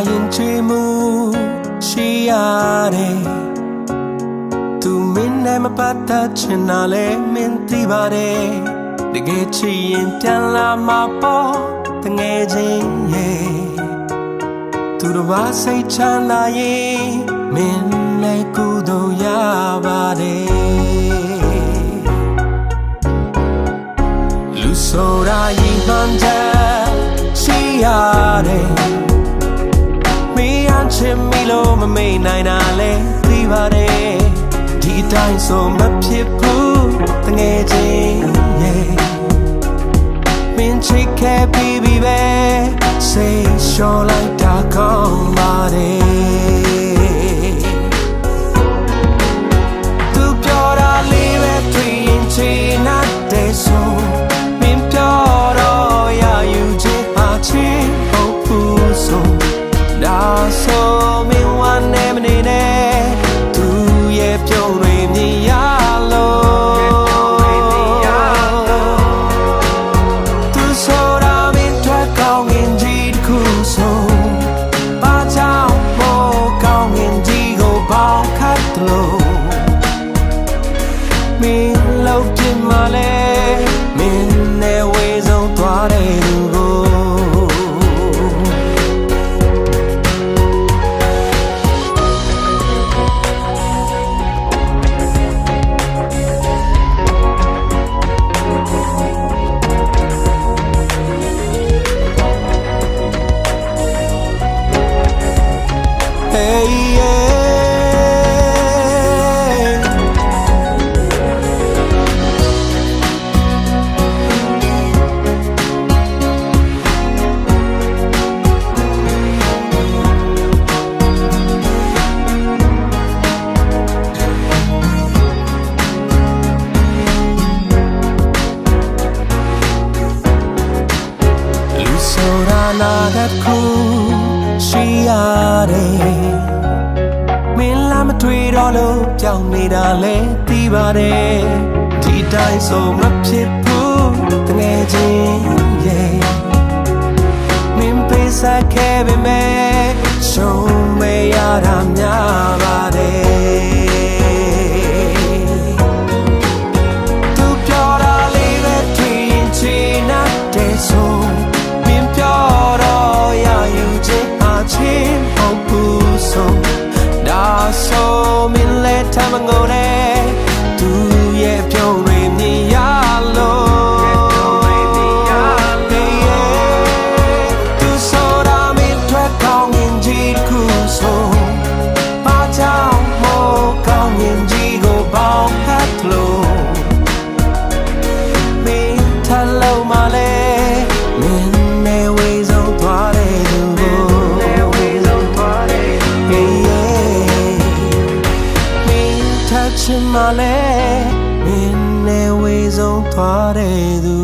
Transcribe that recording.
ရင်ချေမှုရှိရတယ်သူမင်းနဲ့မပတ်သက်ချင်တာလဲမင်းသိပါတယ်တကယ်ချစ်ရင်ပြန်လာမှာပေါ့တငယ်ချင်းရဲ့သူတို့ဘာစိတ်ချမ်းသာရင်မင်းလည်းကုသိုလ်ရပါတယ်လူဆိုတာရင်မှန်တယ်ရှိရတယ်မင်းအချစ်မီလို့မမေ့နိုင်တာလဲသိပါတယ်ဒီအတိုင်းဆိုမဖြစ်ဘူးတငယ်ချင်းရဲ့မင်းချစ်ခဲ့ပြီးပဲစိတ်လျှော်လိုက်တာကောင်းပါတယ်သူပြောတာလေးပဲတွေ့ရင်ချင်တဲ့ဆိုမင်းပြောတော့ရယူချင်အားချင်းဟုတ်ဘူးဆိုဒါဆိုမင်းဝမ်းနေမနေနဲ့သူရဲ့ပြုံးတွေမြင်ရလို့သူဆိုတာမင်းထွက်ကောင်းငင်ကြီးတစ်ခုဆိုဘာကြောင့်မို့ကောင်းငင်ကြီးကိုပေါင်းခတ်လို့မင်းလောက်ပြစ်မှလဲမင်းနဲ့ဝေးဆုံးသွားတဲ့လူကိုနာကခုရှိရတယ်မင်းလာမတွေ့တော့လို့ပြောင်းနေတာလဲသိပါတယ်ဒီတိုင်းဆိုမဖြစ်ဘူးတငယ်ချင်းရဲ့မင်းပေးစားခဲ့ပေမဲ့ရှုံးမရတာများပါတယ်သူပြောတာလေးပဲတွေ့ရင်ချင်တဲ့ဆိုဆိုမင်းလက်ထမငိုနဲ့သူရဲ့ပြုံးတွေမြင်ရလို့သူဆိုတာမင်းထွက်ကောင်းငင်ကြီးတစ်ခုဆိုဘာကြောင့်မို့ကောင်းငင်ကြီးကိုပေါင်းဖတ်လို့မင်းထလုံးမလဲမင်းနဲ့ဝေးဆုံးသွားတဲ့လူကိုချင်မလဲမင်းနဲ့ဝေးဆုံးသွားတဲ့သူ